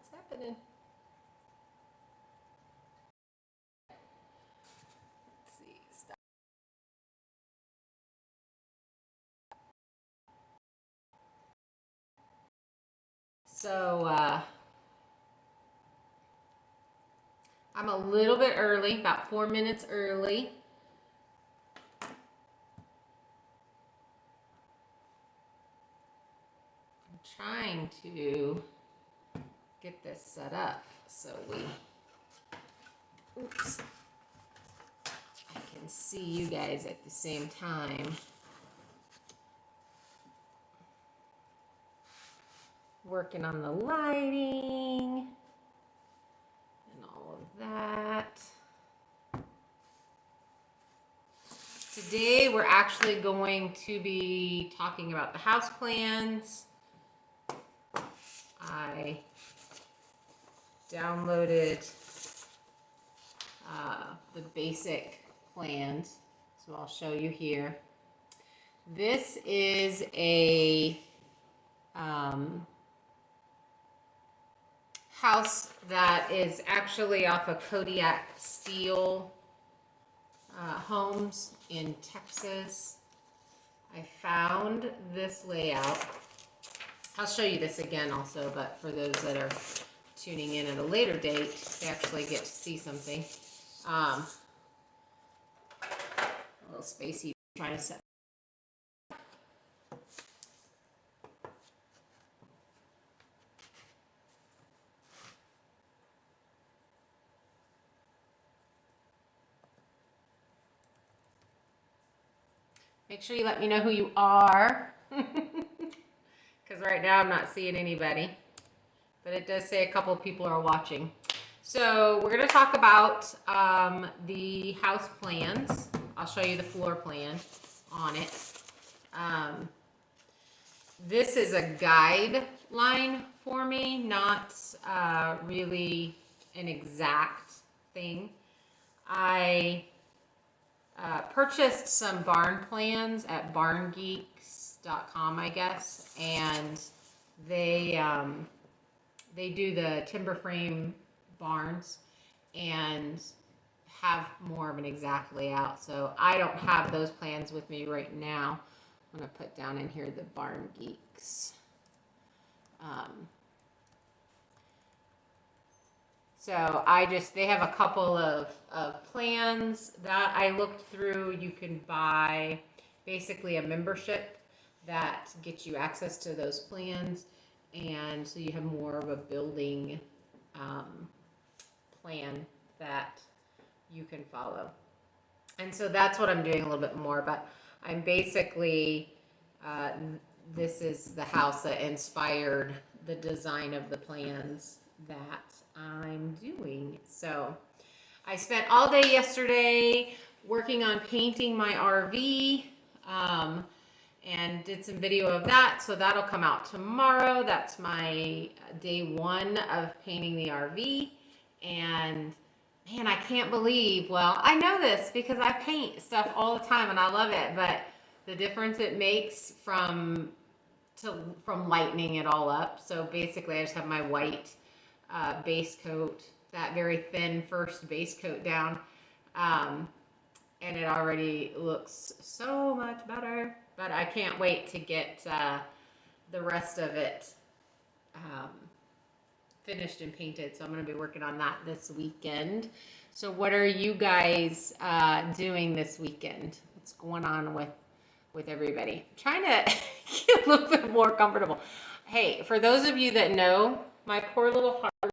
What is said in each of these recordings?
What's happening? Let's see. Stop. So I'm a little bit early, about 4 minutes early. I'm trying to get this set up so oops, I can see you guys at the same time. Working on the lighting and all of that. Today we're actually going to be talking about the house plans. I downloaded the basic plans, so I'll show you here. This is a house that is actually off of Kodiak Steel Homes in Texas. I found this layout. I'll show you this again also, but for those that are tuning in at a later date, they actually get to see something. A little spacey, trying to set. Make sure you let me know who you are, because right now I'm not seeing anybody, but it does say a couple people are watching. So we're going to talk about the house plans. I'll show you the floor plan on it. This is a guideline for me, not really an exact thing. I purchased some barn plans at barngeeks.com, I guess, and they do the timber frame barns and have more of an exact layout. So I don't have those plans with me right now. I'm going to put down in here the Barn Geeks. So they have a couple of plans that I looked through. You can buy basically a membership that gets you access to those plans. And so you have more of a building plan that you can follow. And so that's what I'm doing a little bit more, but I'm basically, this is the house that inspired the design of the plans that I'm doing. So I spent all day yesterday working on painting my RV, and did some video of that. So that'll come out tomorrow. That's my day one of painting the RV. And man, I can't believe, well, I know this because I paint stuff all the time and I love it, but the difference it makes from lightening it all up. So basically I just have my white base coat, that very thin first base coat down, and it already looks so much better. But I can't wait to get the rest of it finished and painted. So I'm going to be working on that this weekend. So what are you guys doing this weekend? What's going on with everybody? I'm trying to get a little bit more comfortable. Hey, for those of you that know, my poor little heart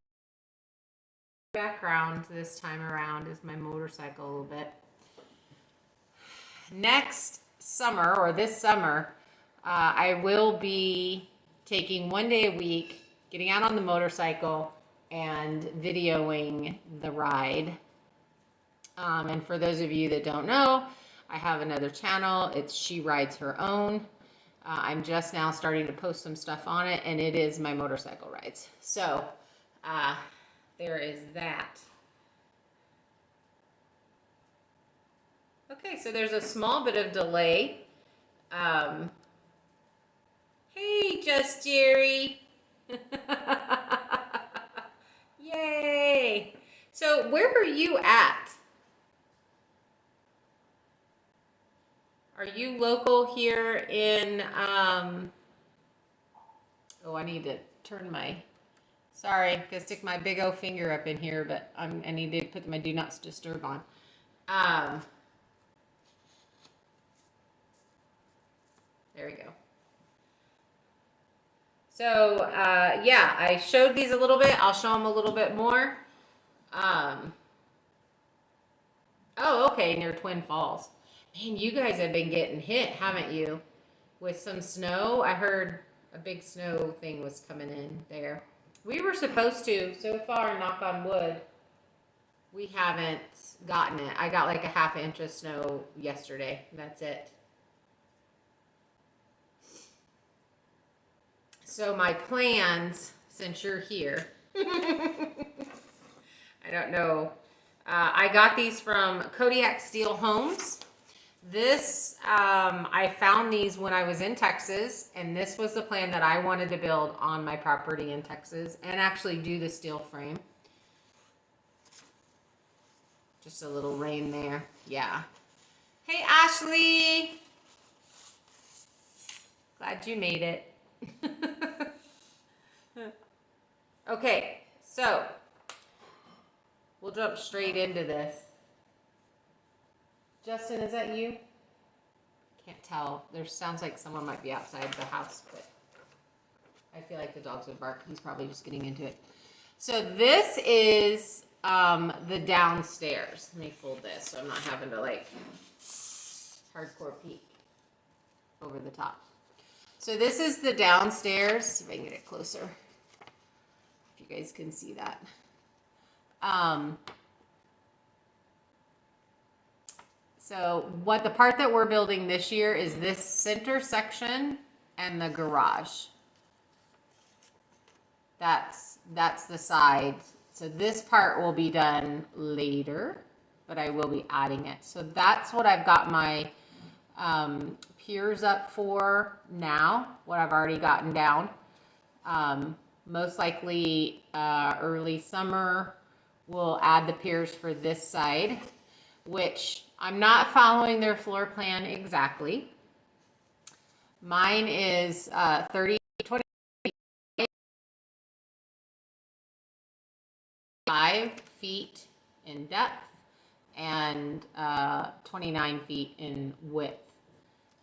background this time around is my motorcycle a little bit. Next summer, or this summer, I will be taking one day a week, getting out on the motorcycle and videoing the ride. And for those of you that don't know, I have another channel. It's She Rides Her Own. I'm just now starting to post some stuff on it, and it is my motorcycle rides. So there is that. Okay, so there's a small bit of delay. Hey, Just Jerry. you at? Are you local here in, oh, I need to turn my, sorry, I'm gonna stick my big old finger up in here, but I need to put my do not disturb on. There we go. So, yeah, I showed these a little bit. I'll show them a little bit more. Oh, okay, near Twin Falls. Man, you guys have been getting hit, haven't you? With some snow. I heard a big snow thing was coming in there. We were supposed to, so far, knock on wood, we haven't gotten it. I got like a ½ inch of snow yesterday. That's it. So my plans, since you're here, I don't know. I got these from Kodiak Steel Homes. This, I found these when I was in Texas, and this was the plan that I wanted to build on my property in Texas and actually do the steel frame. Just a little rain there. Yeah. Hey, Ashley. Glad you made it. Okay, so we'll jump straight into this. Justin, is that you? Can't tell. There sounds like someone might be outside the house, but I feel like the dogs would bark. He's probably just getting into it. So this is the downstairs. Let me fold this so I'm not having to like hardcore peek over the top. So this is the downstairs. See if I can get it closer. If you guys can see that. So what the part that we're building this year is this center section and the garage. That's the side. So this part will be done later, but I will be adding it. So that's what I've got my piers up for now, what I've already gotten down. Most likely early summer, we'll add the piers for this side, which I'm not following their floor plan exactly. Mine is 25 feet in depth and 29 feet in width.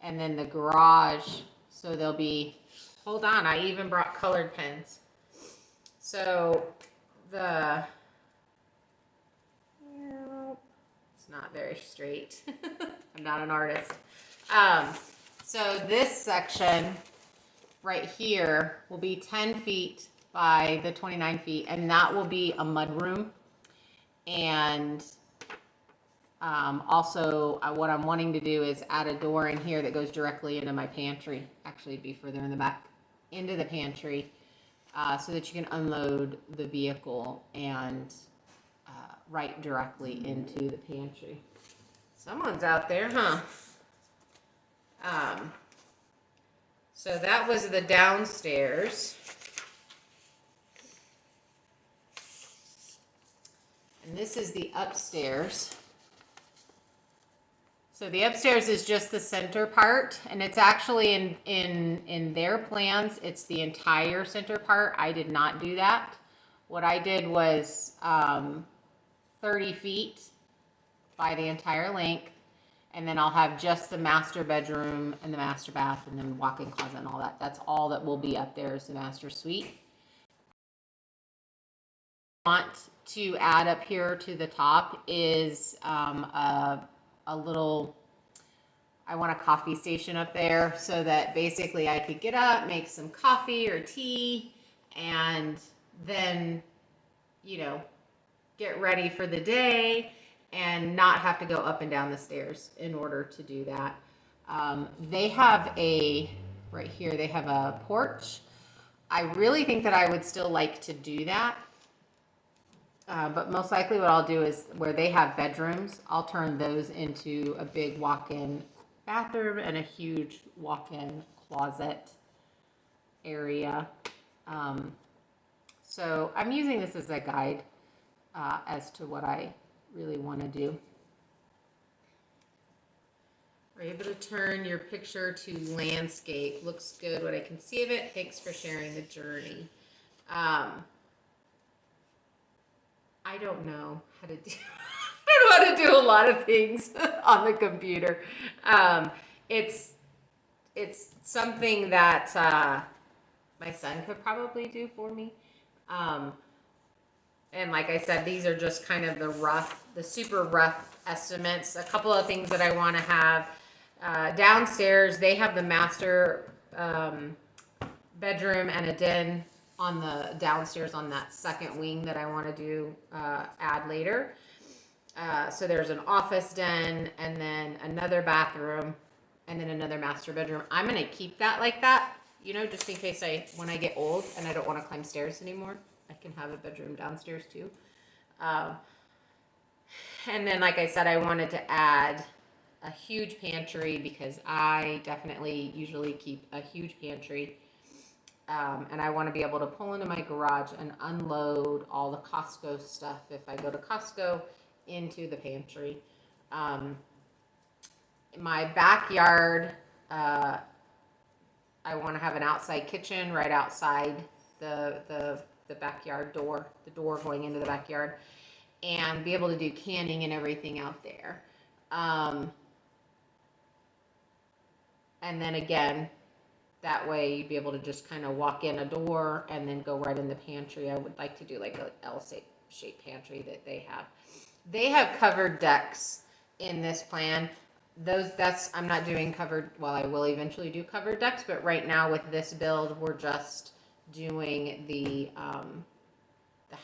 And then the garage, so there'll be, hold on, I even brought colored pens. So the, it's not very straight. I'm not an artist. So this section right here will be 10 feet by the 29 feet, and that will be a mud room. And also what I'm wanting to do is add a door in here that goes directly into my pantry. Actually, it'd be further in the back, into the pantry, so that you can unload the vehicle and right directly into the pantry. Someone's out there, huh? So that was the downstairs. And this is the upstairs. So the upstairs is just the center part, and it's actually in their plans, it's the entire center part. I did not do that. What I did was 30 feet by the entire length, and then I'll have just the master bedroom and the master bath and then walk-in closet and all that. That's all that will be up there is the master suite. Want to add up here to the top is a little, I want a coffee station up there so that basically I could get up, make some coffee or tea, and then, you know, get ready for the day and not have to go up and down the stairs in order to do that. They have right here, they have a porch. I really think that I would still like to do that. But most likely what I'll do is where they have bedrooms, I'll turn those into a big walk-in bathroom and a huge walk-in closet area. So I'm using this as a guide as to what I really want to do. Are you able to turn your picture to landscape? Looks good what I can see of it. Thanks for sharing the journey. I don't know how to do I don't know how to do a lot of things on the computer. It's something that my son could probably do for me. And like I said, these are just kind of the super rough estimates. A couple of things that I want to have. Downstairs, they have the master bedroom and a den on the downstairs on that second wing that I want to do add later. So there's an office den and then another bathroom and then another master bedroom. I'm going to keep that like that, you know, just in case when I get old and I don't want to climb stairs anymore, I can have a bedroom downstairs too. And then, like I said, I wanted to add a huge pantry because I definitely usually keep a huge pantry. And I want to be able to pull into my garage and unload all the Costco stuff if I go to Costco into the pantry. My backyard, I want to have an outside kitchen right outside the backyard door, the door going into the backyard, and be able to do canning and everything out there. And then again, that way you'd be able to just kind of walk in a door and then go right in the pantry. I would like to do like a L-shaped pantry that they have. They have covered decks in this plan. I'm not doing covered, well, I will eventually do covered decks, but right now with this build, we're just doing the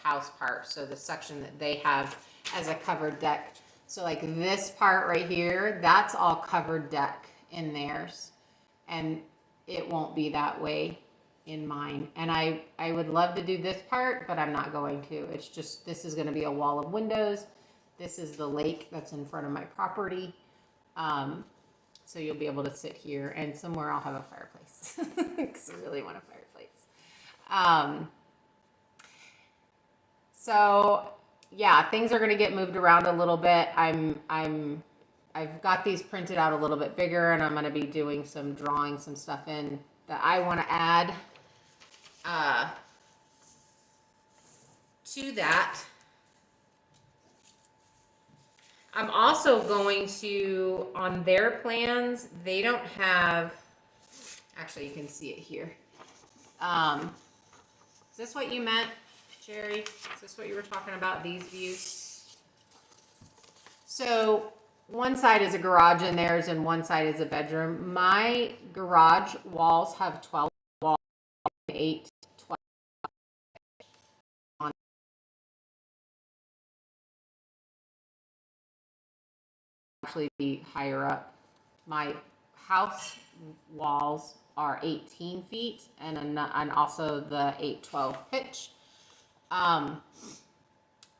house part. So the section that they have as a covered deck. So like this part right here, that's all covered deck in theirs. And it won't be that way in mine. And I would love to do this part, but I'm not going to. It's just, this is going to be a wall of windows. This is the lake that's in front of my property. So you'll be able to sit here, and somewhere I'll have a fireplace because I really want a fireplace. So yeah, things are going to get moved around a little bit. I've got these printed out a little bit bigger, and I'm going to be doing drawing some stuff in that I want to add to that. I'm also going to, on their plans, they don't have, actually you can see it here. Is this what you meant, Jerry? Is this what you were talking about, these views? So one side is a garage in theirs and one side is a bedroom. My garage walls have 12 walls, 8, 12. Actually be higher up. My house walls are 18 feet and also the 8-12 pitch.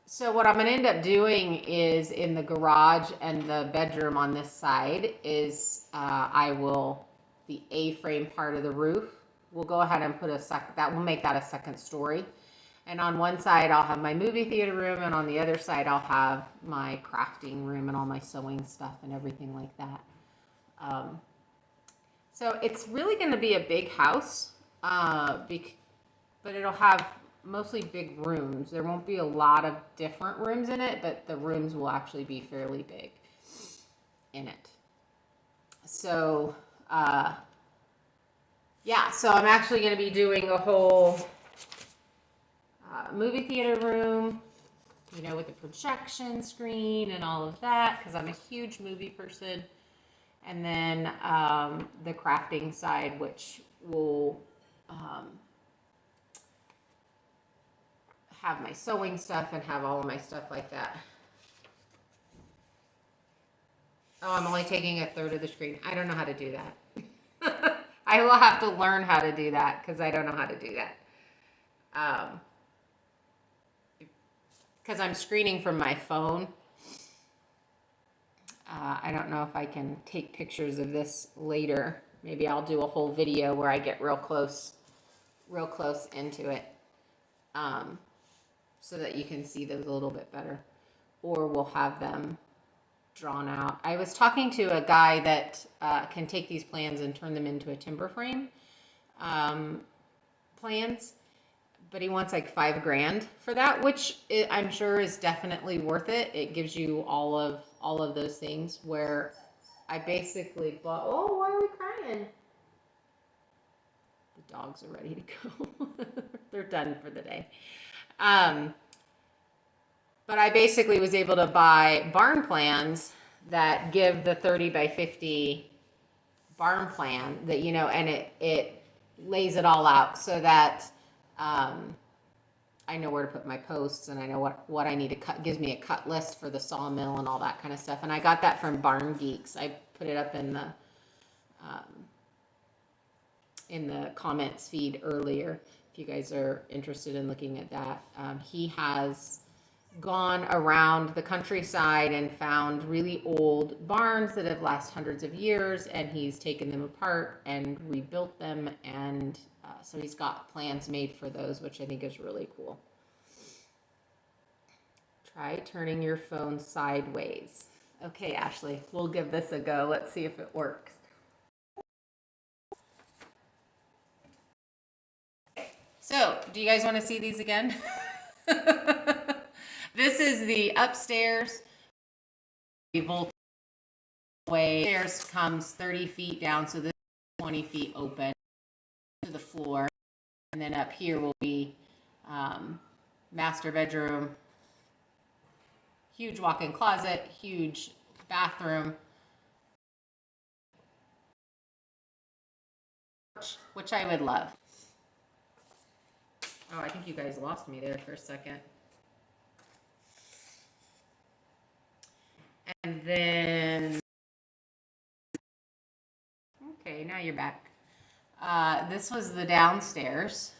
So what I'm going to end up doing is in the garage and the bedroom on this side is the A-frame part of the roof, we'll go ahead and put that will make that a second story. And on one side, I'll have my movie theater room, and on the other side, I'll have my crafting room and all my sewing stuff and everything like that. So it's really going to be a big house, but it'll have mostly big rooms. There won't be a lot of different rooms in it, but the rooms will actually be fairly big in it. So, yeah, so I'm actually going to be doing a whole movie theater room, you know, with the projection screen and all of that, because I'm a huge movie person. And then the crafting side, which will have my sewing stuff and have all of my stuff like that. Oh, I'm only taking a third of the screen. I don't know how to do that. I will have to learn how to do that because I don't know how to do that. Because I'm screening from my phone. I don't know if I can take pictures of this later. Maybe I'll do a whole video where I get real close into it, so that you can see those a little bit better. or we'll have them drawn out. I was talking to a guy that can take these plans and turn them into a timber frame plans, but he wants like $5,000 for that, which I'm sure is definitely worth it. It gives you all of those things. Where I basically bought. Oh, why are we crying? The dogs are ready to go. They're done for the day. But I basically was able to buy barn plans that give the 30 by 50 barn plan that, you know, and it lays it all out so that I know where to put my posts, and I know what I need to cut. Gives me a cut list for the sawmill and all that kind of stuff. And I got that from Barn Geeks. I put it up in the comments feed earlier. If you guys are interested in looking at that, he has gone around the countryside and found really old barns that have lasted hundreds of years, and he's taken them apart and rebuilt them, and so he's got plans made for those, which I think is really cool. Try turning your phone sideways. Okay, Ashley, we'll give this a go. Let's see if it works. So, do you guys want to see these again? This is the upstairs. The stairs comes 30 feet down, so this is 20 feet open to the floor. And then up here will be master bedroom, huge walk-in closet, huge bathroom, which I would love. Oh, I think you guys lost me there for a second. And then, okay, now you're back. This was the downstairs.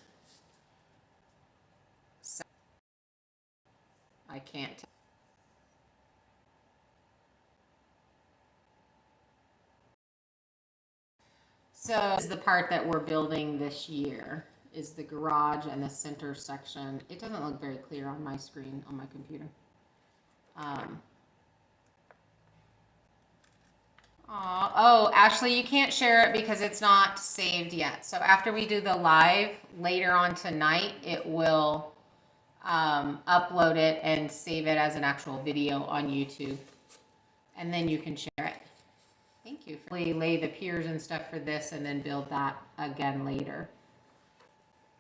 So, I can't. So this is the part that we're building this year, is the garage and the center section. It doesn't look very clear on my screen on my computer. Oh, Ashley, you can't share it because it's not saved yet. So after we do the live later on tonight, it will upload it and save it as an actual video on YouTube. And then you can share it. Thank you. We lay the piers and stuff for this and then build that again later.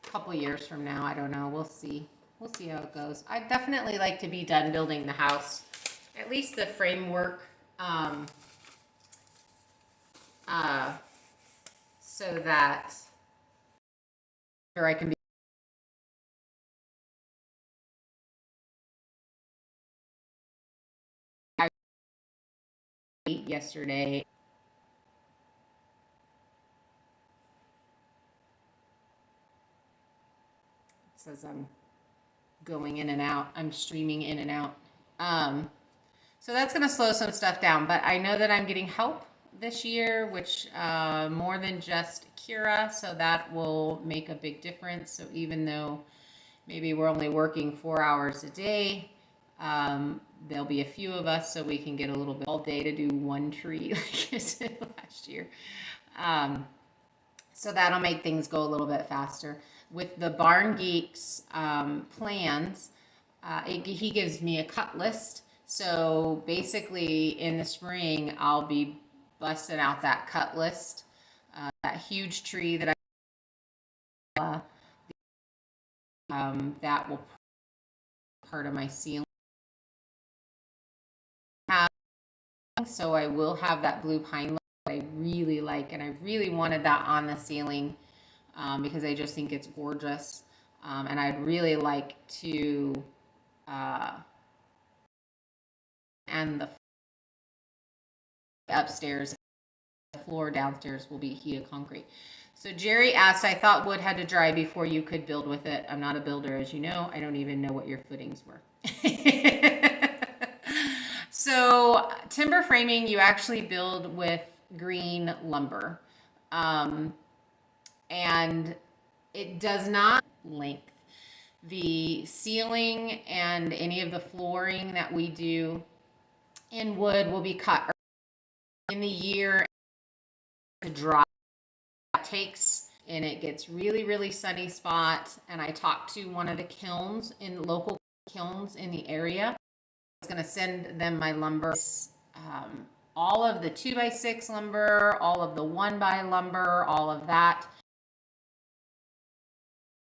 A couple years from now, I don't know. We'll see. We'll see how it goes. I'd definitely like to be done building the house. At least the framework. So that I can be yesterday. It says I'm going in and out. I'm streaming in and out. So that's going to slow some stuff down, but I know that I'm getting help this year, which more than just Kira, so that will make a big difference. So even though maybe we're only working 4 hours a day, there'll be a few of us, so we can get a little bit all day to do one tree like I did last year. So that'll make things go a little bit faster. With the Barn Geeks plans, he gives me a cut list. So basically in the spring, I'll be busting out that cut list, that huge tree that that will part of my ceiling. So I will have that blue pine that I really like, and I really wanted that on the ceiling because I just think it's gorgeous, and I'd really like to and the upstairs, the floor downstairs will be heated concrete. So Jerry asked, I thought wood had to dry before you could build with it. I'm not a builder, as you know. I don't even know what your footings were. So timber framing, you actually build with green lumber. And it does not length. The ceiling and any of the flooring that we do in wood will be cut in the year to dry. It takes, and it gets really sunny spot. And I talked to one of the kilns in local kilns in the area. I was going to send them my lumber, all of the 2x6 lumber, all of the 1x lumber, all of that.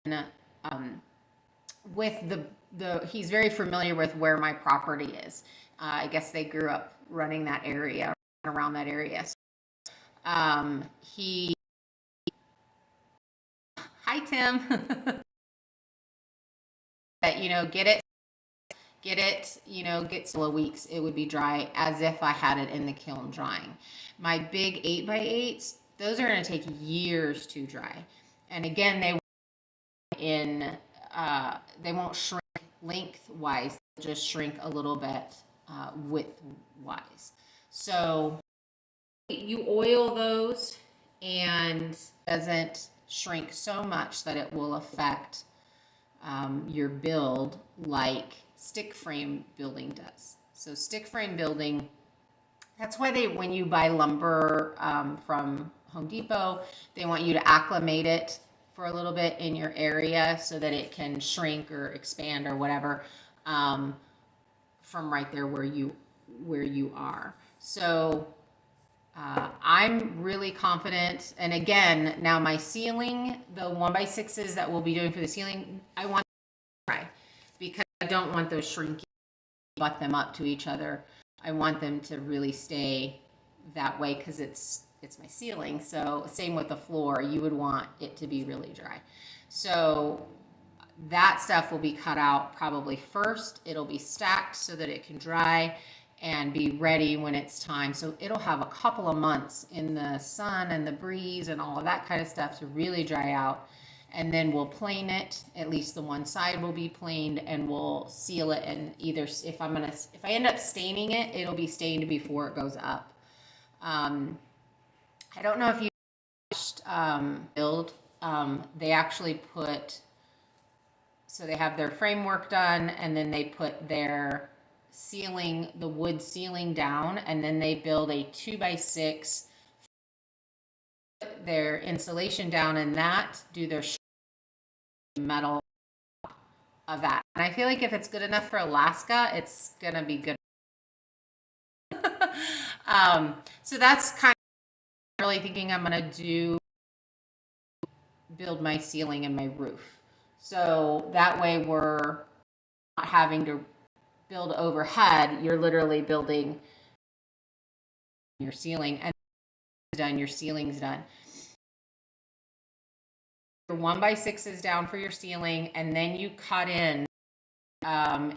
And, with he's very familiar with where my property is. I guess they grew up running that area, around that area. He, hi Tim, that, get it, get slow weeks, it would be dry as if I had it in the kiln drying. My big 8x8s, those are going to take years to dry. And again, they won't shrink lengthwise, just shrink a little bit widthwise. So you oil those, and doesn't shrink so much that it will affect your build like stick frame building does. So stick frame building, that's why when you buy lumber from Home Depot, they want you to acclimate it for a little bit in your area so that it can shrink or expand or whatever from right there where you are. So I'm really confident. And again, now my ceiling, the 1x6s that we'll be doing for the ceiling, I want to dry because I don't want those shrinking, butt them up to each other. I want them to really stay that way because it's my ceiling. So same with the floor, you would want it to be really dry. So that stuff will be cut out probably first. It'll be stacked so that it can dry and be ready when it's time. So it'll have a couple of months in the sun and the breeze and all of that kind of stuff to really dry out. And then we'll plane it. At least the one side will be planed, and we'll seal it. And either if I end up staining it, it'll be stained before it goes up. I don't know if you watched Build. They actually put, so they have their framework done, and then they put their ceiling, the wood ceiling down, and then they build a 2x6, their insulation down in that, do their metal of that. And I feel like if it's good enough for Alaska, it's gonna be good. So that's kind of really thinking I'm gonna build my ceiling and my roof. So that way we're not having to build overhead. You're literally building your ceiling, and done, your ceiling's done. Your 1x6 is down for your ceiling, and then you cut in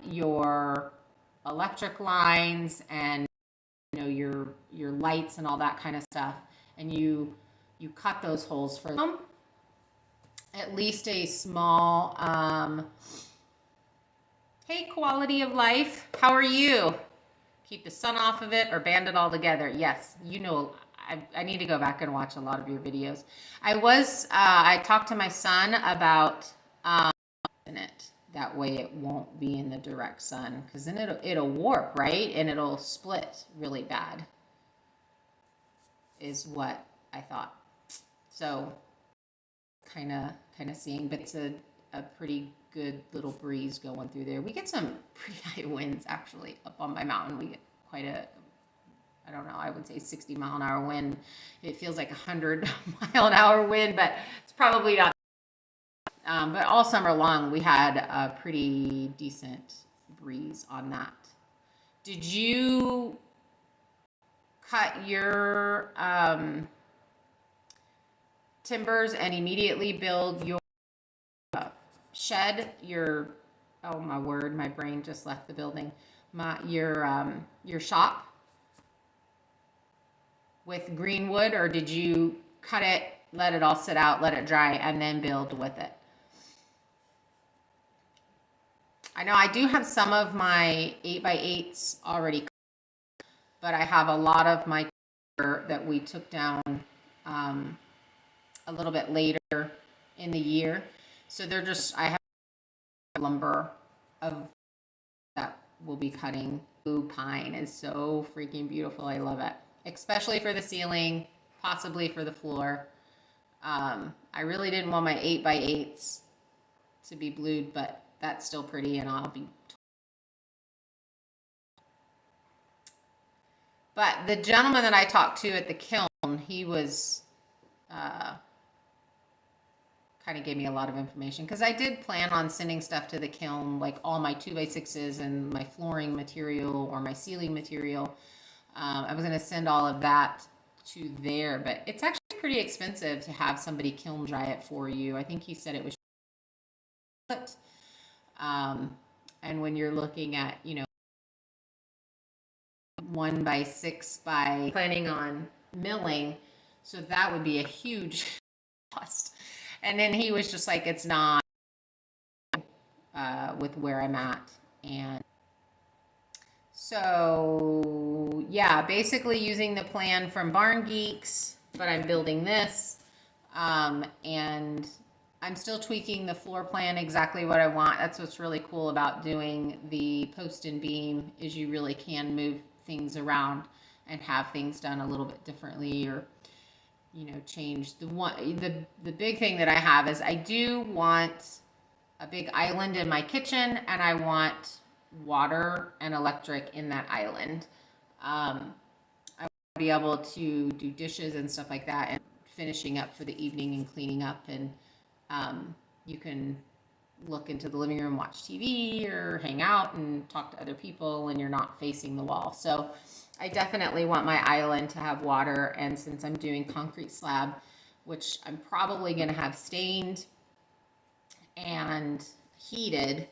your electric lines and your lights and all that kind of stuff, and you cut those holes for them. At least a small hey, quality of life, how are you? Keep the sun off of it or band it all together. Yes, I need to go back and watch a lot of your videos. I talked to my son about in it. That way it won't be in the direct sun, because then it'll warp, right? And it'll split really bad, is what I thought. So kind of seeing, but it's a pretty good little breeze going through there. We get some pretty high winds actually up on my mountain. We get quite a, I don't know, I would say 60-mile-an-hour wind. It feels like 100-mile-an-hour wind, but it's probably not. But all summer long, we had a pretty decent breeze on that. Did you cut your timbers and immediately build your shed? Oh my word, my brain just left the building. Your shop with green wood, or did you cut it, let it all sit out, let it dry, and then build with it? I know I do have some of my 8x8s already, but I have a lot of my that we took down a little bit later in the year. So they're just, I have lumber of that we'll be cutting. Blue pine is so freaking beautiful. I love it, especially for the ceiling, possibly for the floor. I really didn't want my 8x8s to be blued, but that's still pretty, and I'll be. But the gentleman that I talked to at the kiln, he was kind of gave me a lot of information, because I did plan on sending stuff to the kiln, like all my 2x6s and my flooring material or my ceiling material. I was going to send all of that to there, but it's actually pretty expensive to have somebody kiln dry it for you. I think he said it was and when you're looking at, 1x6 by planning on milling, so that would be a huge cost. And then he was just like, it's not with where I'm at. And so, yeah, basically using the plan from Barn Geeks, but I'm building this. And I'm still tweaking the floor plan exactly what I want. That's what's really cool about doing the post and beam, is you really can move things around and have things done a little bit differently, or change the big thing that I have is I do want a big island in my kitchen, and I want water and electric in that island. I want to be able to do dishes and stuff like that, and finishing up for the evening and cleaning up, and you can look into the living room, watch TV, or hang out and talk to other people, and you're not facing the wall. So I definitely want my island to have water, and since I'm doing concrete slab, which I'm probably going to have stained and heated,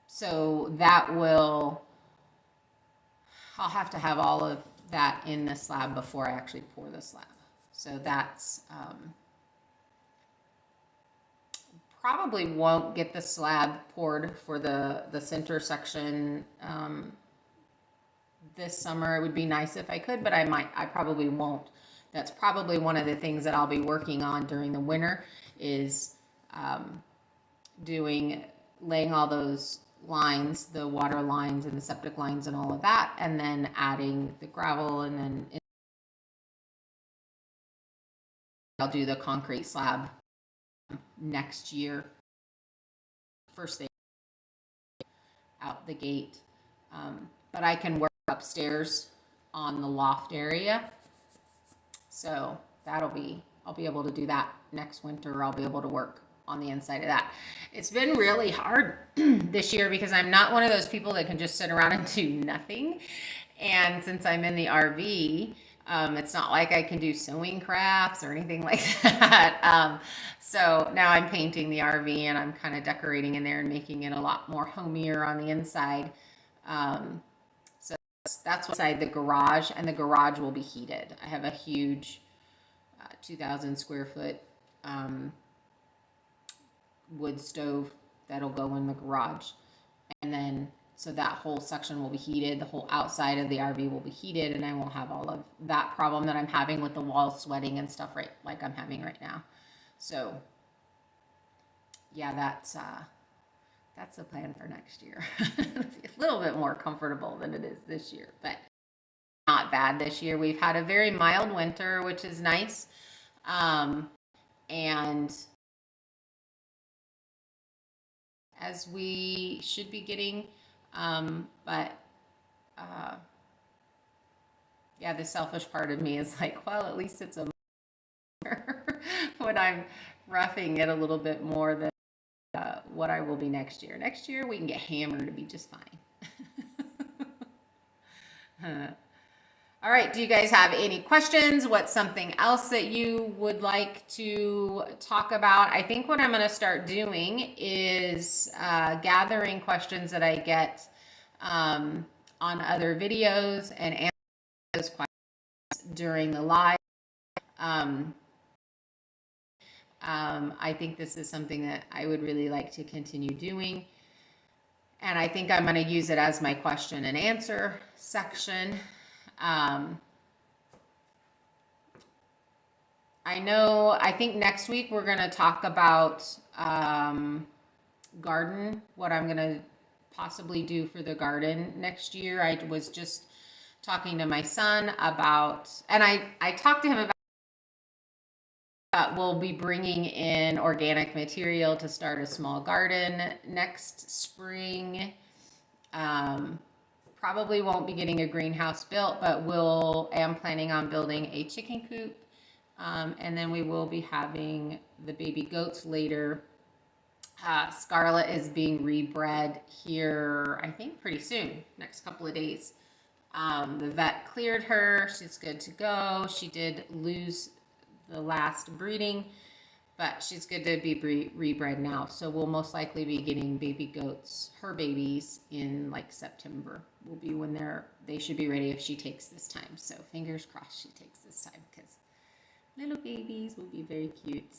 so that will, I'll have to have all of that in the slab before I actually pour the slab. So that's probably won't get the slab poured for the center section this summer. It would be nice if I could, but I probably won't. That's probably one of the things that I'll be working on during the winter, is laying all those lines, the water lines and the septic lines and all of that, and then adding the gravel, and then I'll do the concrete slab next year, first thing out the gate. But I can work upstairs on the loft area, so I'll be able to do that next winter. I'll be able to work on the inside of that. It's been really hard this year because I'm not one of those people that can just sit around and do nothing. And since I'm in the RV, it's not like I can do sewing crafts or anything like that. So now I'm painting the RV, and I'm kind of decorating in there and making it a lot more homier on the inside. So that's inside the garage, and the garage will be heated. I have a huge 2,000 square foot wood stove that'll go in the garage, and then so that whole section will be heated. The whole outside of the RV will be heated, and I won't have all of that problem that I'm having with the walls sweating and stuff, right, like I'm having right now. So yeah, that's the plan for next year. It'll be a little bit more comfortable than it is this year, but not bad this year. We've had a very mild winter, which is nice. And as we should be getting, but yeah, the selfish part of me is like, well, at least it's a when I'm roughing it a little bit more than what I will be next year. Next year we can get hammered to be just fine. All right, do you guys have any questions? What's something else that you would like to talk about? I think what I'm going to start doing is gathering questions that I get on other videos and answer those questions during the live. I think this is something that I would really like to continue doing. And I think I'm going to use it as my question and answer section. I think next week we're going to talk about garden, what I'm going to possibly do for the garden next year. I was just talking to my son about, and I talked to him about that we'll be bringing in organic material to start a small garden next spring. Probably won't be getting a greenhouse built, but am planning on building a chicken coop. And then we will be having the baby goats later. Scarlett is being rebred here, I think pretty soon, next couple of days. The vet cleared her. She's good to go. She did lose the last breeding, but she's good to be rebred now. So we'll most likely be getting baby goats, her babies, in like September. Will be when they should be ready if she takes this time. So fingers crossed she takes this time, because little babies will be very cute.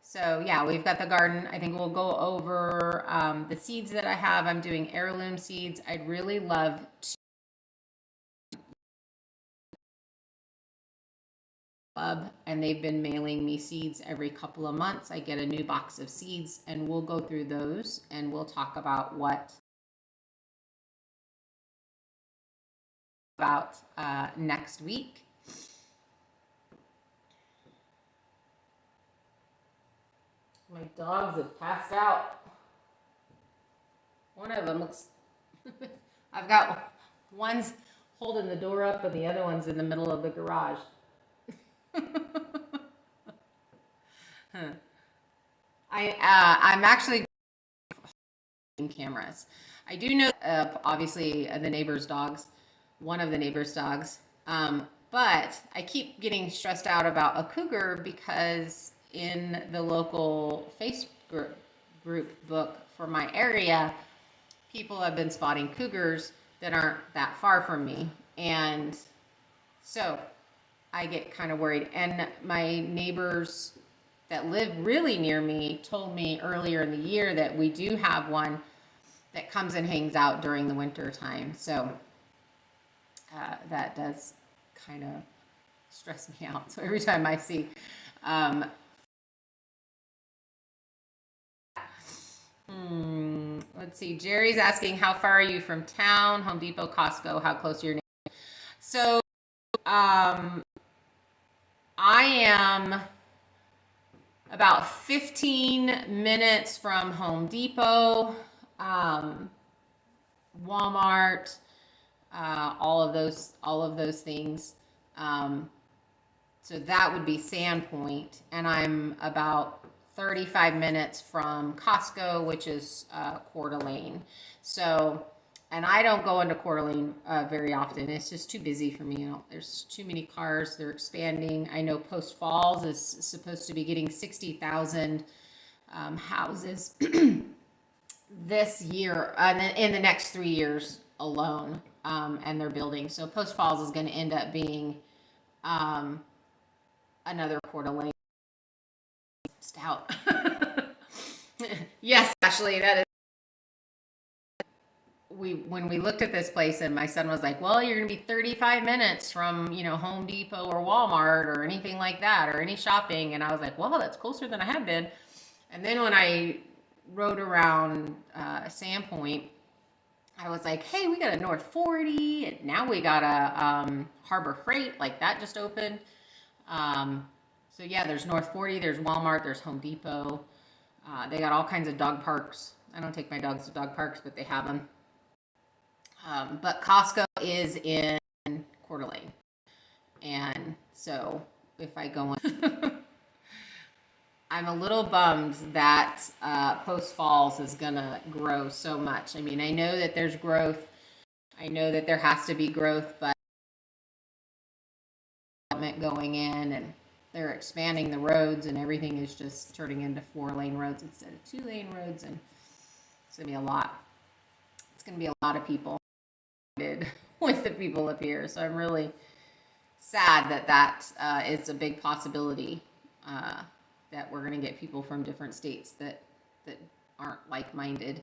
So yeah, we've got the garden. I think we'll go over the seeds that I have. I'm doing heirloom seeds. I'd really love to and they've been mailing me seeds every couple of months. I get a new box of seeds, and we'll go through those and we'll talk about next week. My dogs have passed out. One of them looks I've got one's holding the door up and the other one's in the middle of the garage. I'm actually cameras. I do know, obviously, the neighbor's dogs, one of the neighbor's dogs, but I keep getting stressed out about a cougar because in the local Facebook group book for my area, people have been spotting cougars that aren't that far from me, and so I get kind of worried. And my neighbors that live really near me told me earlier in the year that we do have one that comes and hangs out during the winter time. So that does kind of stress me out. So every time I see let's see, Jerry's asking, how far are you from town? Home Depot, Costco, how close are your neighbors? So I am about 15 minutes from Home Depot, Walmart, all of those things. So that would be Sandpoint, and I'm about 35 minutes from Costco, which is Coeur d'Alene. So, and I don't go into Coeur d'Alene very often. It's just too busy for me. There's too many cars. They're expanding. I know Post Falls is supposed to be getting 60,000 houses this year, in the next 3 years alone, and they're building. So Post Falls is going to end up being another Coeur d'Alene stout. Yes, Ashley, that is. When we looked at this place, and my son was like, well, you're gonna be 35 minutes from Home Depot or Walmart or anything like that, or any shopping, and I was like, well, that's closer than I have been. And then when I rode around Sandpoint, I was like, hey, we got a North 40, and now we got a Harbor Freight, like that just opened. So yeah, there's North 40, there's Walmart, there's Home Depot. They got all kinds of dog parks. I don't take my dogs to dog parks, but they have them. But Costco is in Coeur d'Alene. And so if I go in, I'm a little bummed that Post Falls is going to grow so much. I mean, I know that there's growth. I know that there has to be growth, but going in, and they're expanding the roads, and everything is just turning into 4-lane roads instead of 2-lane roads, and it's going to be a lot. It's going to be a lot of people with the people up here. So I'm really sad that is a big possibility, that we're going to get people from different states that aren't like-minded.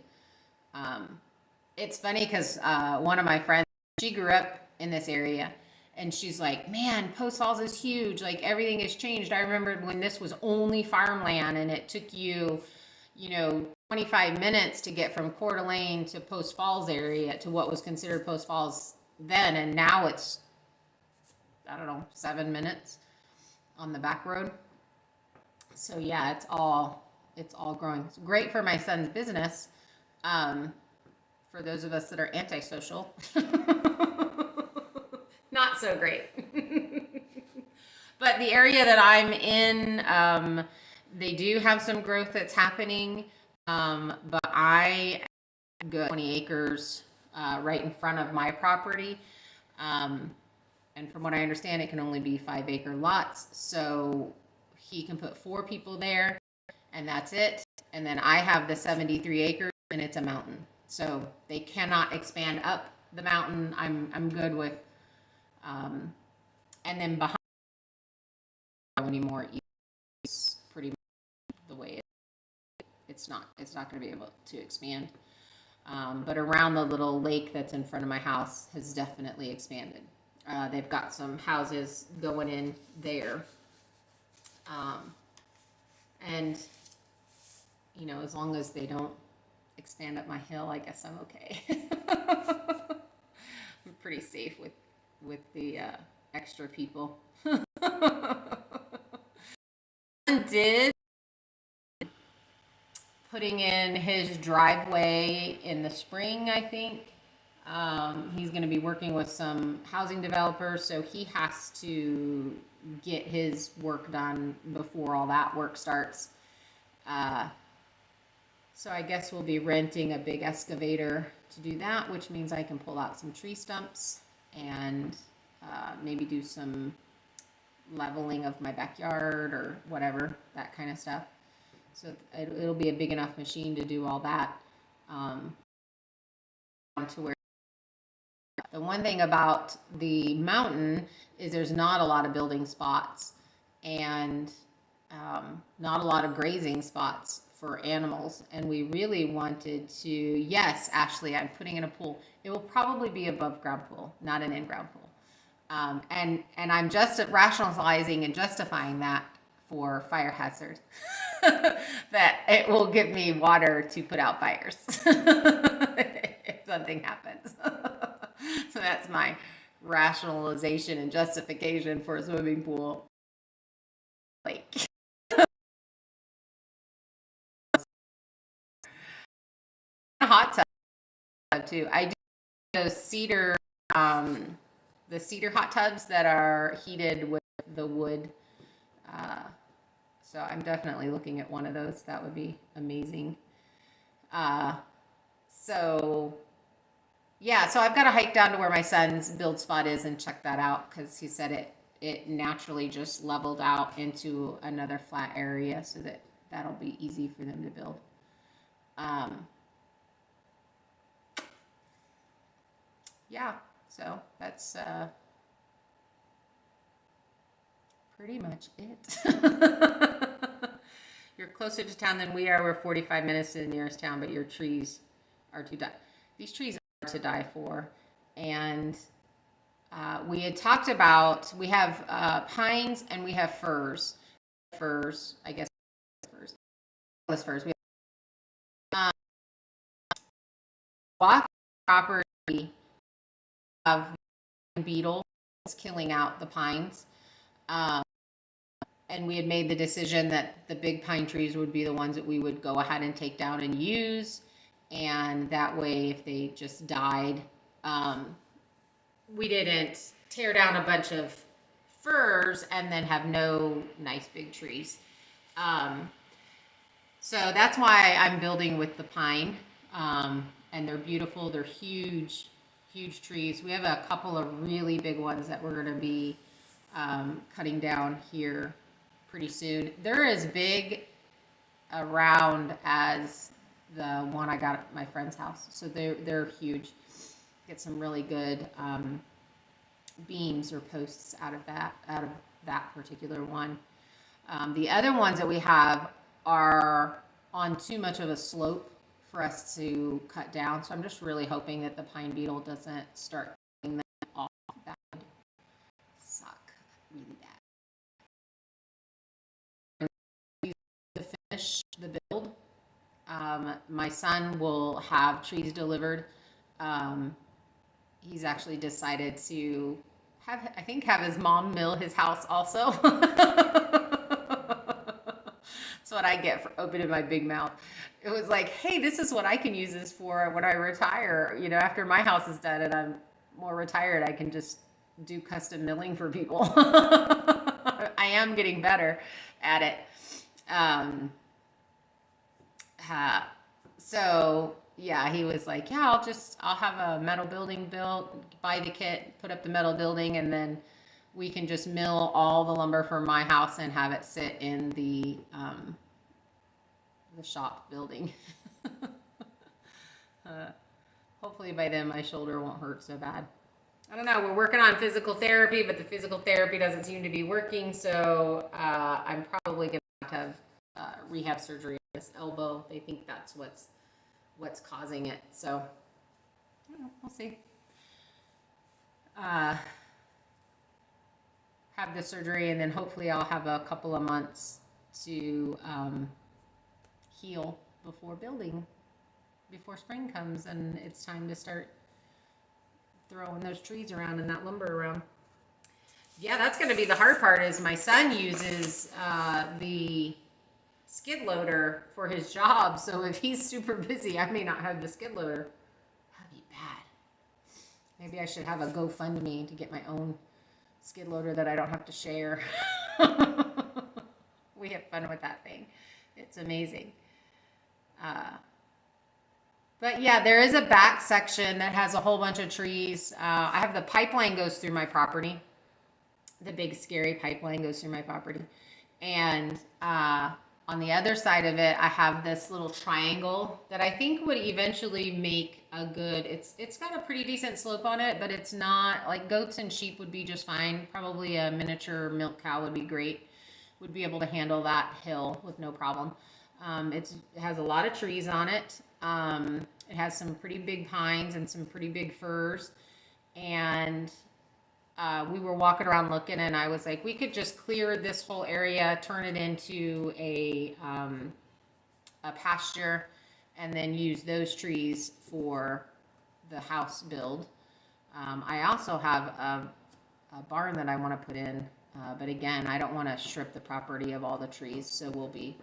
It's funny because one of my friends, she grew up in this area, And she's like, man, Post Falls is huge. Like everything has changed. I remembered when this was only farmland and it took you, 25 minutes to get from Coeur d'Alene to Post Falls area to what was considered Post Falls then. And now it's, I don't know, 7 minutes on the back road. So yeah, it's all growing. It's great for my son's business. For those of us that are antisocial, not so great. But the area that I'm in, they do have some growth that's happening. But I got 20 acres right in front of my property. And from what I understand, it can only be 5-acre lots. So he can put 4 people there, and that's it. And then I have the 73 acres, and it's a mountain. So they cannot expand up the mountain. I'm good with, and then behind anymore is pretty much the way it's not going to be able to expand. But around the little lake that's in front of my house has definitely expanded. They've got some houses going in there. And, as long as they don't expand up my hill, I guess I'm okay. I'm pretty safe with the extra people. Did putting in his driveway in the spring, I think. He's going to be working with some housing developers, so he has to get his work done before all that work starts. So I guess we'll be renting a big excavator to do that, which means I can pull out some tree stumps and maybe do some leveling of my backyard or whatever, that kind of stuff. So it'll be a big enough machine to do all that. To where the one thing about the mountain is there's not a lot of building spots and not a lot of grazing spots for animals. And we really wanted to, yes, Ashley, I'm putting in a pool. It will probably be above ground pool, not an in-ground pool. And I'm just rationalizing and justifying that for fire hazard. That it will give me water to put out fires if something happens. So that's my rationalization and justification for a swimming pool. Lake. A hot tub too. I do those cedar, the cedar hot tubs that are heated with the wood. So I'm definitely looking at one of those. That would be amazing. So yeah, so I've got to hike down to where my son's build spot is and check that out because he said it naturally just leveled out into another flat area, so that'll be easy for them to build. Yeah, so that's pretty much it. You're closer to town than we are. We're 45 minutes to the nearest town, but your trees are to die. These trees are to die for. And we had talked about, we have pines and we have firs. Firs, I guess. Firs. We have walk property of beetle is killing out the pines. And we had made the decision that the big pine trees would be the ones that we would go ahead and take down and use. And that way, if they just died, we didn't tear down a bunch of firs and then have no nice big trees. So that's why I'm building with the pine. And they're beautiful. They're huge, huge trees. We have a couple of really big ones that we're going to be cutting down here pretty soon. They're as big around as the one I got at my friend's house. So they're huge. Get some really good beams or posts out of that particular one. The other ones that we have are on too much of a slope for us to cut down. So I'm just really hoping that the pine beetle doesn't start cutting them off that. the build. My son will have trees delivered. He's actually decided to have his mom mill his house also. That's what I get for opening my big mouth. It was like, hey, this is what I can use this for when I retire. You know, after my house is done and I'm more retired, I can just do custom milling for people. I am getting better at it. So yeah, he was like, yeah, I'll have a metal building built, buy the kit, put up the metal building, and then we can just mill all the lumber for my house and have it sit in the shop building. Hopefully by then my shoulder won't hurt so bad. I don't know. We're working on physical therapy, but the physical therapy doesn't seem to be working. So I'm probably going to have rehab surgery on this elbow. They think that's what's causing it. So I don't know, we'll see. Have the surgery, and then hopefully I'll have a couple of months to heal before spring comes and it's time to start throwing those trees around and that lumber around. Yeah, that's going to be the hard part. Is my son uses the skid loader for his job, so if he's super busy, I may not have the skid loader. That'd be bad. Maybe I should have a GoFundMe to get my own skid loader that I don't have to share. We have fun with that thing. It's amazing. But yeah, there is a back section that has a whole bunch of trees. I have the pipeline goes through my property. The big scary pipeline goes through my property. And on the other side of it, I have this little triangle that I think would eventually make a good, it's got a pretty decent slope on it, but it's not, like goats and sheep would be just fine. Probably a miniature milk cow would be great. Would be able to handle that hill with no problem. It has a lot of trees on it. It has some pretty big pines and some pretty big firs. And we were walking around looking, and I was like, we could just clear this whole area, turn it into a pasture, and then use those trees for the house build. I also have a barn that I want to put in, but again, I don't want to strip the property of all the trees, so we'll be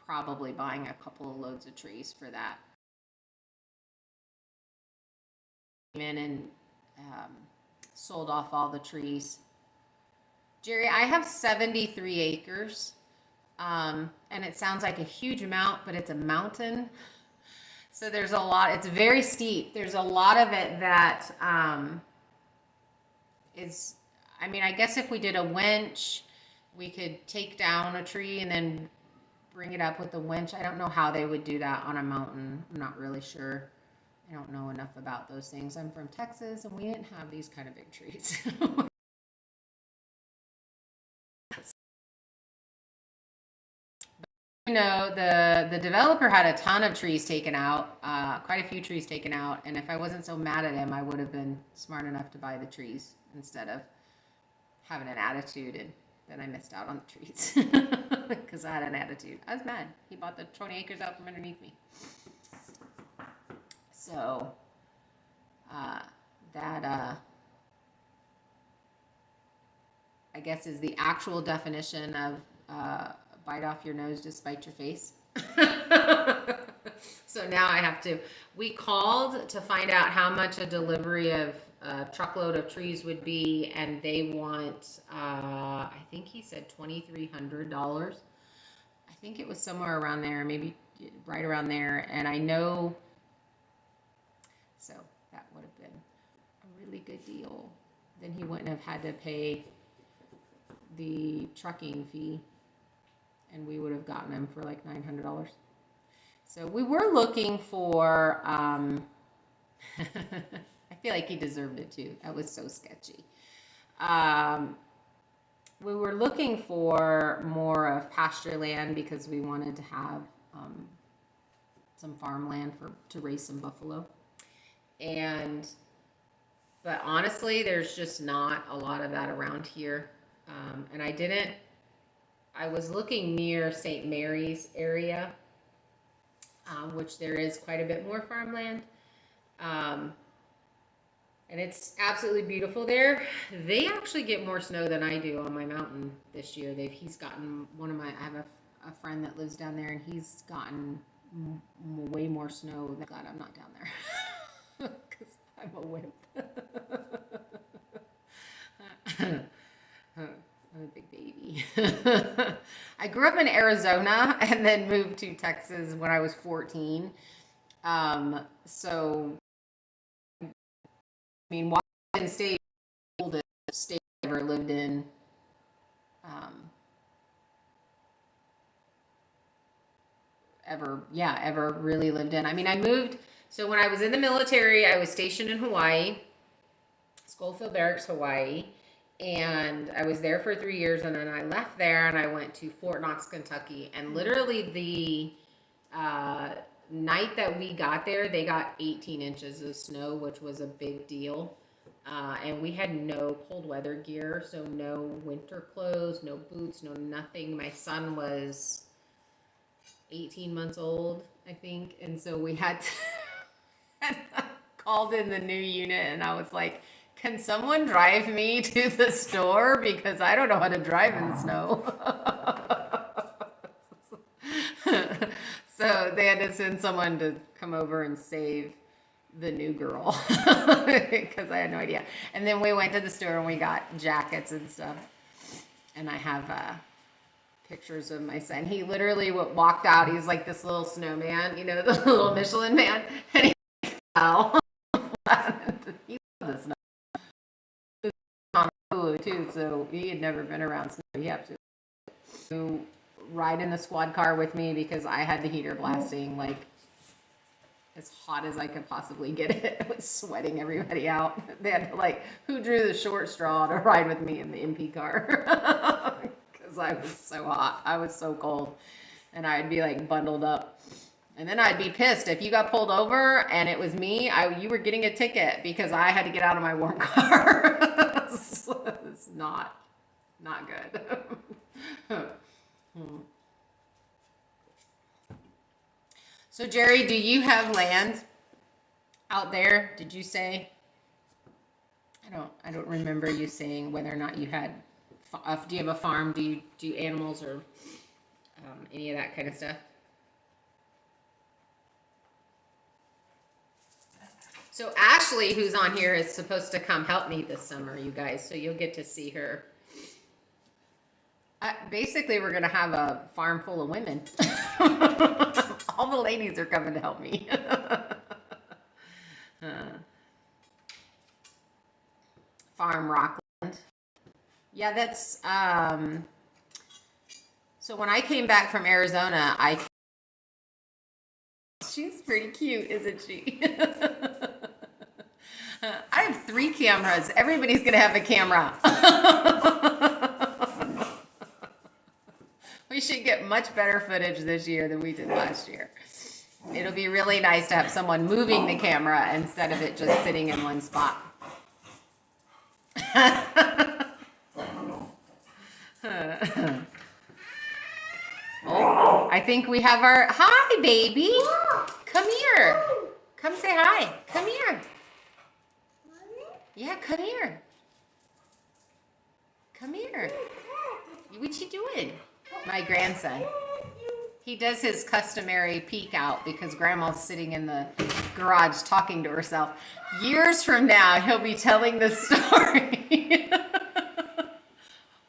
probably buying a couple of loads of trees for that. In and sold off all the trees. Jerry, I have 73 acres, and it sounds like a huge amount, but it's a mountain. So there's a lot, it's very steep. There's a lot of it that is, I mean, I guess if we did a winch, we could take down a tree and then bring it up with the winch. I don't know how they would do that on a mountain. I'm not really sure. I don't know enough about those things. I'm from Texas, and we didn't have these kind of big trees. You know, the developer had a ton of trees taken out, quite a few trees taken out, and if I wasn't so mad at him, I would have been smart enough to buy the trees instead of having an attitude, and then I missed out on the trees because I had an attitude. I was mad. He bought the 20 acres out from underneath me. So that I guess is the actual definition of bite off your nose to spite your face. So now I have to, we called to find out how much a delivery of a truckload of trees would be, and they want, I think he said $2,300. I think it was somewhere around there, maybe right around there. And I know, so that would have been a really good deal. Then he wouldn't have had to pay the trucking fee, and we would have gotten him for like $900. So we were looking for, I feel like he deserved it too. That was so sketchy. We were looking for more of pasture land because we wanted to have some farmland to raise some buffalo. But honestly, there's just not a lot of that around here. And I I was looking near St. Mary's area, which there is quite a bit more farmland. And it's absolutely beautiful there. They actually get more snow than I do on my mountain this year. He's gotten I have a friend that lives down there, and he's gotten way more snow. Than God, I'm not down there because I'm a wimp. I'm a big baby. I grew up in Arizona and then moved to Texas when I was 14. So, I mean, Washington State is the oldest state I ever lived in. Ever really lived in. I mean, I moved. So when I was in the military, I was stationed in Hawaii, Schofield Barracks, Hawaii. And I was there for 3 years, and then I left there and I went to Fort Knox, Kentucky. And literally the night that we got there, they got 18 inches of snow, which was a big deal. And we had no cold weather gear, so no winter clothes, no boots, no nothing. My son was 18 months old, I think. And so we had to called in the new unit, and I was like, can someone drive me to the store? Because I don't know how to drive in the snow. So they had to send someone to come over and save the new girl because I had no idea. And then we went to the store and we got jackets and stuff. And I have pictures of my son. He literally walked out. He's like this little snowman, you know, the little Michelin man. And he fell. He loved the snow. Too, so he had never been around snow. He absolutely to ride in the squad car with me because I had the heater blasting like as hot as I could possibly get it. It was sweating everybody out. They had to like, who drew the short straw to ride with me in the MP car because I was so hot. I was so cold, and I'd be like bundled up. And then I'd be pissed if you got pulled over and it was me. You were getting a ticket because I had to get out of my warm car. It's not good. So Jerry, do you have land out there? Did you say? I don't remember you saying whether or not you had. Do you have a farm? Do you do animals or any of that kind of stuff? So Ashley, who's on here, is supposed to come help me this summer, you guys. So you'll get to see her. Basically, we're going to have a farm full of women. All the ladies are coming to help me. Farm Rockland. Yeah, that's... So when I came back from Arizona, she's pretty cute, isn't she? I have 3 cameras. Everybody's going to have a camera. We should get much better footage this year than we did last year. It'll be really nice to have someone moving the camera instead of it just sitting in one spot. Oh, I think we have our... Hi, baby. Come here. Come say hi. Come here. Yeah, come here. Come here. What you doing? My grandson. He does his customary peek out because Grandma's sitting in the garage talking to herself. Years from now, he'll be telling this story.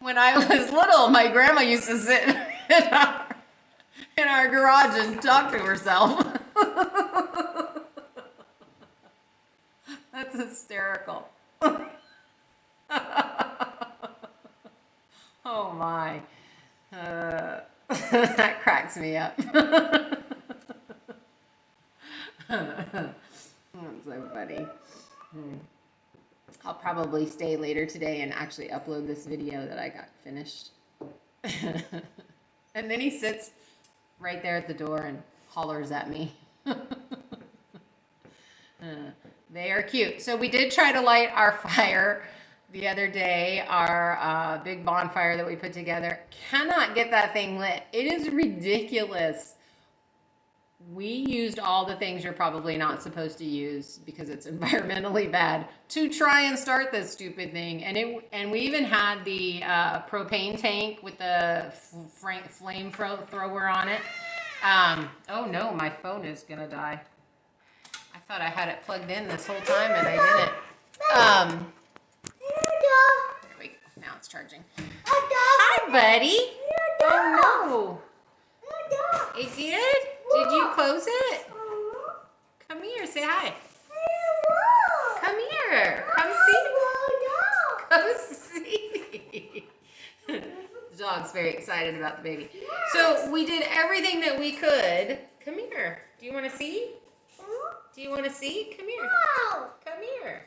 When I was little, my grandma used to sit in our garage and talk to herself. That's hysterical. Oh my. That cracks me up. That's so funny. I'll probably stay later today and actually upload this video that I got finished. And then he sits right there at the door and hollers at me. They are cute. So we did try to light our fire the other day, our big bonfire that we put together. Cannot get that thing lit. It is ridiculous. We used all the things you're probably not supposed to use because it's environmentally bad to try and start this stupid thing. And we even had the propane tank with the flame thrower on it. Oh no, my phone is gonna die. I thought I had it plugged in this whole time and I didn't. There we go. Now it's charging. Hi, buddy. Oh no. It did? Did you close it? Come here, say hi. Come here. Come see. The dog's very excited about the baby. So we did everything that we could. Come here. Do you want to see? Do you want to see? Come here. Come here.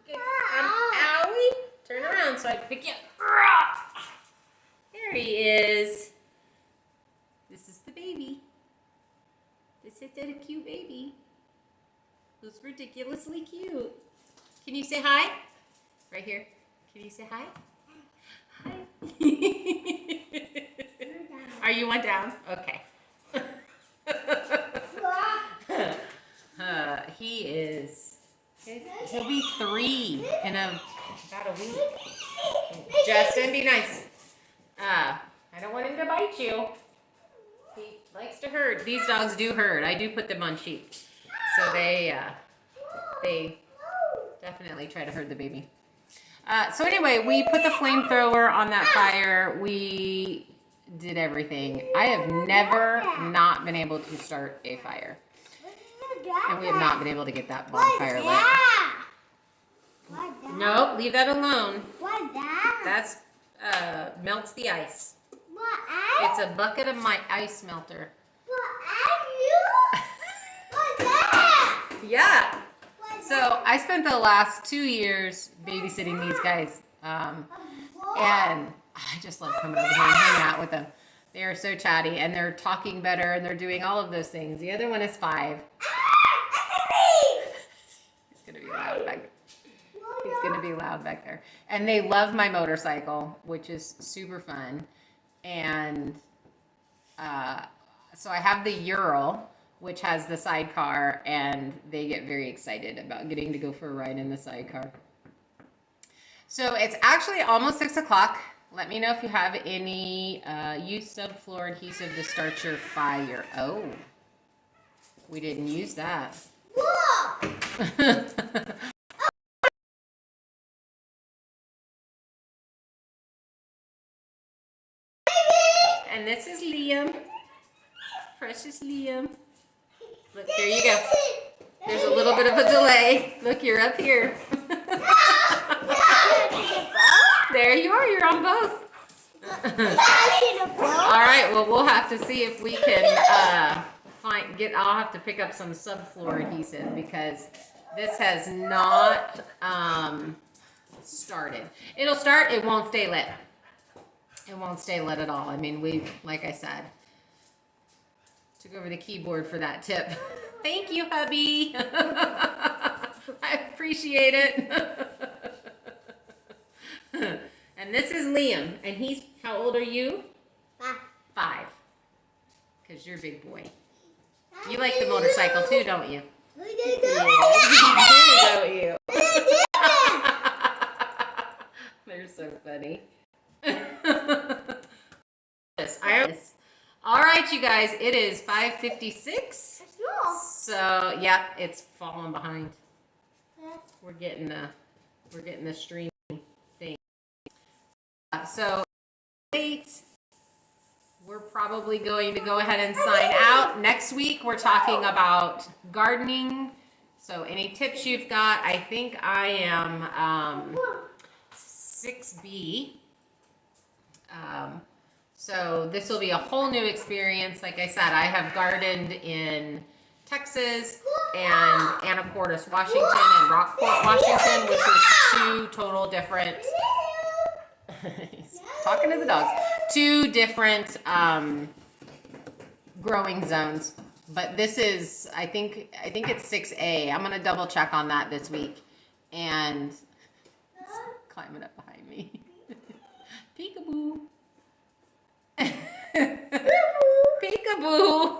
Good. Owie. Turn around so I can pick you up. There he is. This is the baby. This is a cute baby. Who's ridiculously cute. Can you say hi? Right here. Can you say hi? Hi. Are you one down? Okay. He is. He'll be 3 in about a week. Justin, be nice. I don't want him to bite you. He likes to herd. These dogs do herd. I do put them on sheep, so they definitely try to herd the baby. So anyway, we put the flamethrower on that fire. We did everything. I have never not been able to start a fire. And we have not been able to get that bonfire lit. Nope, leave that alone. What's that? That's melts the ice. What ice? It's a bucket of my ice melter. What are you? What's that? Yeah. What's So I spent the last 2 years babysitting these guys. And I just love coming over here and hanging out with them. They are so chatty and they're talking better and they're doing all of those things. The other one is 5. It's going to be loud back there. He's going to be loud back there. And they love my motorcycle, which is super fun. And so I have the Ural, which has the sidecar, and they get very excited about getting to go for a ride in the sidecar. So it's actually almost 6 o'clock. Let me know if you have any use subfloor adhesive to start your fire. Oh, we didn't use that. And this is Liam. Precious Liam. Look, there you go. There's a little bit of a delay. Look, you're up here. There you are. You're on both. All right. Well, we'll have to see if we can I'll have to pick up some subfloor adhesive because this has not started. It'll start. It won't stay lit. It won't stay lit at all. I mean, like I said, took over the keyboard for that tip. Thank you, hubby. I appreciate it. And this is Liam, and he's, how old are you? 5. Because you're a big boy. You like the motorcycle too, don't you? Yeah, you do, don't you? They're so funny. All right, you guys, it is 5:56. So, yeah, it's falling behind. We're getting the stream thing. So, we're probably going to go ahead and sign out. Next week, we're talking about gardening. So, any tips you've got? I think I am 6B. So this will be a whole new experience. Like I said, I have gardened in Texas and Anacortes, Washington, and Rockport, Washington, which is 2 total different. He's talking to the dogs. 2 different growing zones. But this is, I think it's 6A. I'm gonna double check on that this week. And climbing up behind me. Peekaboo. Peekaboo.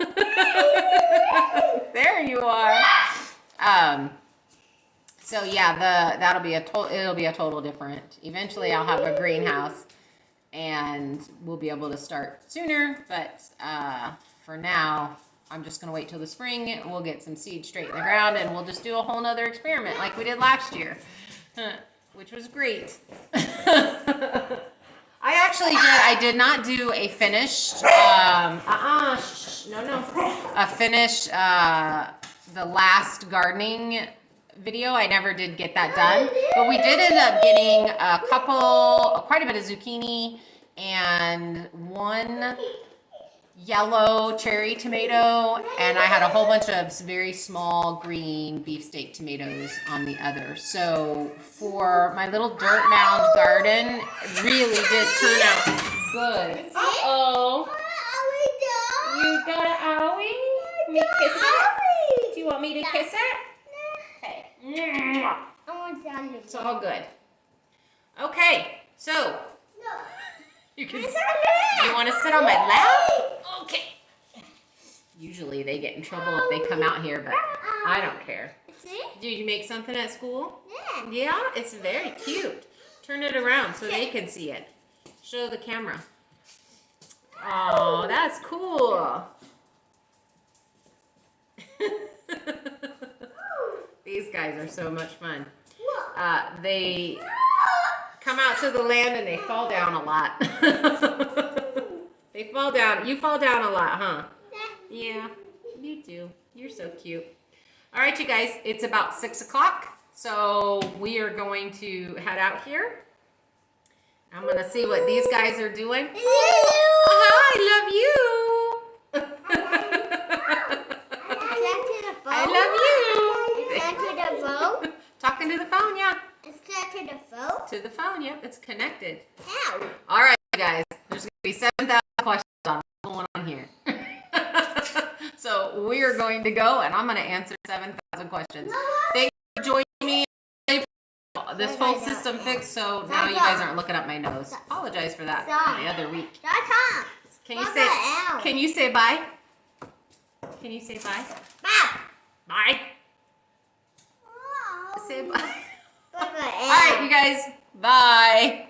There you are. So yeah, it'll be a total different. Eventually I'll have a greenhouse and we'll be able to start sooner, but for now I'm just gonna wait till the spring. We'll get some seeds straight in the ground and we'll just do a whole nother experiment like we did last year, which was great. I did not do a finished, a finished, the last gardening video. I never did get that done, but we did end up getting quite a bit of zucchini and one yellow cherry tomato, and I had a whole bunch of very small green beefsteak tomatoes on the other. So for my little dirt mound garden, it really did turn out good. Uh-oh. You got an owie? Let me kiss it? Do you want me to kiss it? Okay. It's all good. Okay, so you want to sit on my lap? Okay. Usually they get in trouble if they come out here, but I don't care. Did you make something at school? Yeah, it's very cute. Turn it around so they can see it. Show the camera. Oh, that's cool. These guys are so much fun. They come out to the land and they fall down a lot. They fall down. You fall down a lot, huh? Yeah, you do. You're so cute. All right, you guys, it's about 6 o'clock. So we are going to head out here. I'm going to see what these guys are doing. I love you. I love you. Talking to the phone, yeah. It's connected to the phone? To the phone, yep. It's connected. How? All right, guys. There's going to be 7,000 questions on what's going on here. So we are going to go, and I'm going to answer 7,000 questions. Thank you for joining me. This whole system fixed, so now you guys aren't looking up my nose. Apologize for that the other week. Can you say bye? Can you say bye? Bye. Say bye. All right, you guys. Bye.